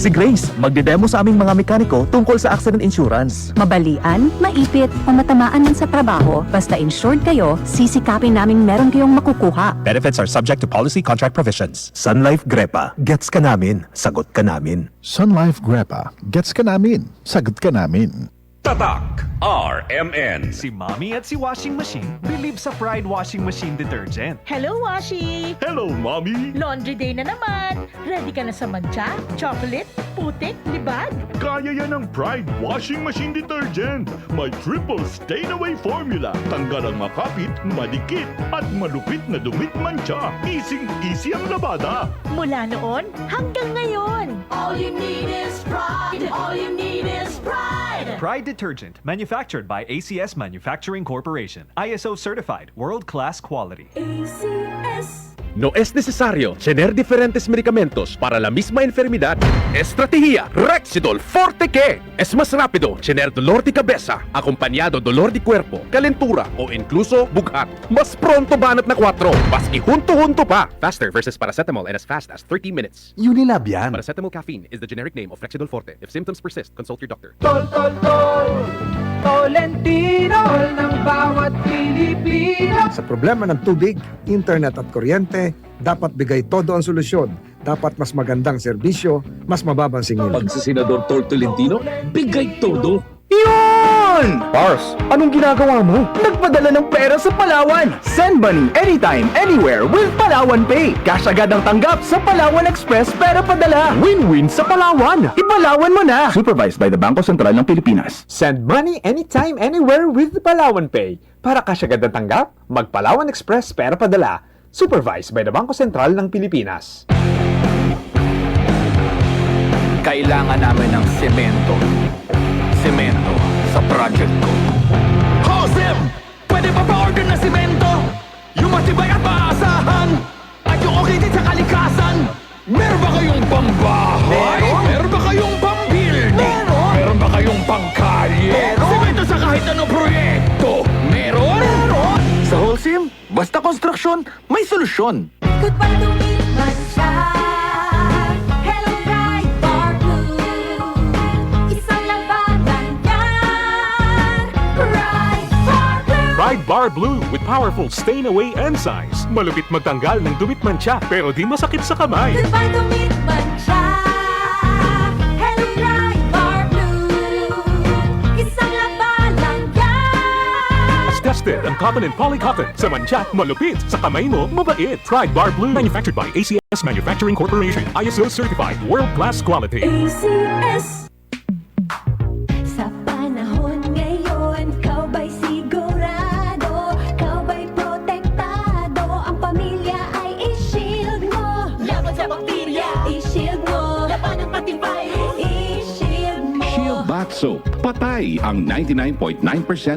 Si Grace, magdedemo sa aming mga mekaniko tungkol sa accident insurance. Mabalian, maipit, o matamaan man sa trabaho, basta insured kayo, sisikapin namin meron kayong makukuha. Benefits are subject to policy contract provisions. Sun Life Grepa, gets ka namin, sagot ka namin. Sun Life Grepa, gets ka namin, sagot ka namin. Tatak RMN. Si Mommy at si Washing Machine believe sa Pride Washing Machine Detergent. Hello, Washi! Hello, Mommy! Laundry day na naman. Ready ka na sa mancha, chocolate, putik, libag? Kaya yan ang Pride Washing Machine Detergent. May triple stain-away formula. Tanggal ang makapit, madikit, at malupit na dumit mancha. Easy ang labada. Mula noon hanggang ngayon. All you need is pride. All you need is pride. Pride Detergent, manufactured by ACS Manufacturing Corporation. ISO certified, world-class quality. ACS. No es necesario tener diferentes medicamentos para la misma enfermedad. Estrategia Rexidol Forte que es más rápido tener dolor de cabeza, acompañado dolor de cuerpo, calentura o incluso bughat. Mas pronto banat na 4, maski junto-junto pa. Faster versus paracetamol and as fast as 30 minutes. Unilab yan. Paracetamol caffeine is the generic name of Rexidol Forte. If symptoms persist, consult your doctor. Tolentino ng bawat Pilipino. Sa problema ng tubig, internet at kuryente, dapat bigay todo ang solusyon. Dapat mas magandang serbisyo, mas mababang singil. Pag si Senador Tolentino, bigay todo. Yun! Pars, anong ginagawa mo? Nagpadala ng pera sa Palawan! Send money anytime, anywhere with Palawan Pay! Cash agad ang tanggap sa Palawan Express pera padala! Win-win sa Palawan! Ipalawan mo na! Supervised by the Bangko Sentral ng Pilipinas. Send money anytime, anywhere with Palawan Pay. Para cash agad ang tanggap, mag-Palawan Express pera padala. Supervised by the Bangko Sentral ng Pilipinas. Kailangan namin ng semento. Semento sa project ko. Josem! Pwede pa pa-order na simento? Yung matibay at maasahan? At yung okay din sa kalikasan? Meron ba kayong pambahay? Meron ba kayong pang-building? Meron ba kayong pangkalye? Simento sa kahit anong proyekto? Meron? Sa Holcim, basta konstruksyon, may solusyon. Goodbye to me, mancha. Hello, Pride Bar Blue. Isang labanan yan. Pride Bar Blue. Pride Bar Blue with powerful stain-away enzymes. Malupit magtanggal ng dumit mancha, pero di masakit sa kamay. Goodbye to me, mancha. Hello, Pride Bar Blue. Isang labanan yan. As tested ang cotton and polycotton. Sa mancha, malupit. Sa kamay mo, mabait. Pride Bar Blue. Manufactured by ACS Manufacturing Corporation. ISO certified. World-class quality. ACS. Sa panahon ngayon, kau ba'y sigurado? Kau ba'y protektado? Ang pamilya ay i-shield mo. Laban sa bakterya, i-shield mo. Laban ng patibay, i-shield mo. Shield Bath Soap. Patay ang 99.9%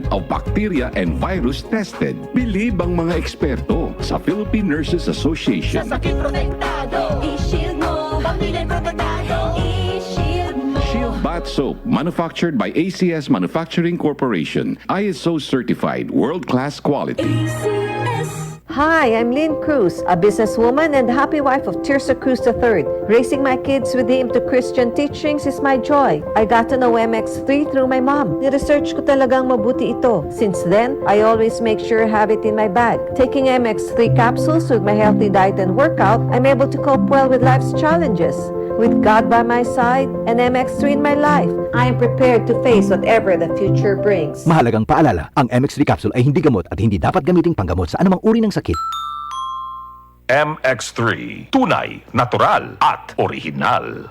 of bacteria and virus tested. Bilib ang mga eksperto sa Philippine Nurses Association. Sa sakit protektado, i-shield mo. Pamilya protektado, i-shield mo. Shield Bath Soap, manufactured by ACS Manufacturing Corporation. ISO certified, world-class quality. ACS. Hi, I'm Lynn Cruz, a businesswoman and happy wife of Tirsa Cruz III. Raising my kids with the aim to Christian teachings is my joy. I got to know MX3 through my mom. Ni-research ko talagang mabuti ito. Since then, I always make sure I have it in my bag. Taking MX3 capsules with my healthy diet and workout, I'm able to cope well with life's challenges. With God by my side and MX3 in my life, I am prepared to face whatever the future brings. Mahalagang paalala, ang MX3 capsule ay hindi gamot at hindi dapat gamiting panggamot sa anumang uri ng sakit. MX3. Tunay, natural, at original.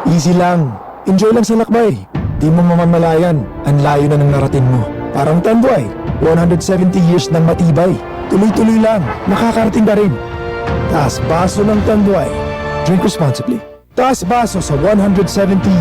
Easy lang. Enjoy lang sa lakbay. Di mo mamamalayan. Ang layo na ng narating mo. Parang Tanduay. 170 years ng matibay. Tuloy-tuloy lang. Makakarating ka rin. Taas baso ng Tanduay. Drink responsibly. Taas baso sa 170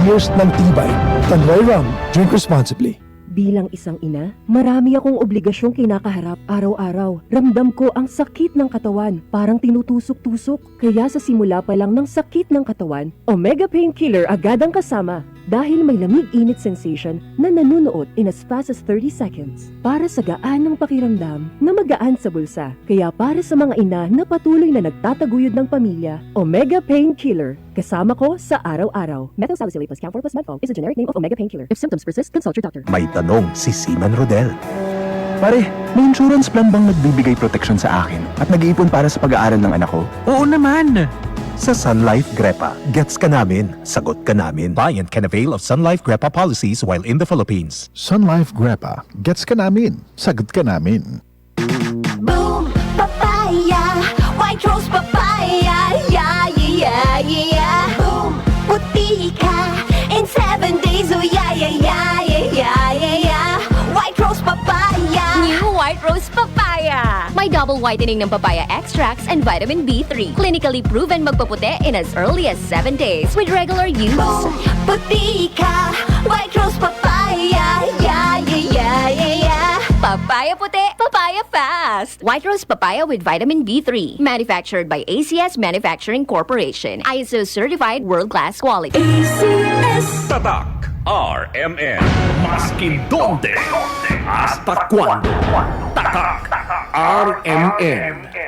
years ng tibay. Tanduay Rum. Drink responsibly. Bilang isang ina, marami akong obligasyong kinakaharap araw-araw. Ramdam ko ang sakit ng katawan, parang tinutusok-tusok. Kaya sa simula pa lang ng sakit ng katawan, Omega Painkiller agad ang kasama. dahil may lamig-init sensation na nanunuot in as fast as 30 seconds. Para sa gaan ng pakiramdam na magaan sa bulsa. Kaya para sa mga ina na patuloy na nagtataguyod ng pamilya, Omega Painkiller. Kasama ko sa araw-araw. Methoxylicillate plus Camphor plus Medfoam is a generic name of Omega Painkiller. If symptoms persist, consult your doctor. May tanong si Seaman Rodel. Pare, may insurance plan bang nagbibigay protection sa akin at nag-iipon para sa pag-aaral ng anak ko? Oo naman! Sa Sun Life Grepa, gets ka namin, sagot ka namin. Client can avail of Sun Life Grepa policies while in the Philippines. Sun Life Grepa, gets ka namin, sagot ka namin. Boom, papaya, white rose papaya, yeah, yeah, yeah. Boom, puti ka, in 7 days, oh yeah, yeah, yeah, yeah, yeah, yeah. White rose papaya. New White Rose Papaya. May double whitening ng papaya extracts and vitamin B3. Clinically proven magpaputi in as early as 7 days with regular use. Boom, puti ka, white rose papaya, yeah, yeah, yeah, yeah, yeah. Papaya puti, papaya fast. White Rose Papaya with vitamin B3. Manufactured by ACS Manufacturing Corporation. ISO certified world-class quality. ACS. Tatak RMN. Maskin donde, hasta cuando. Tatak RMN.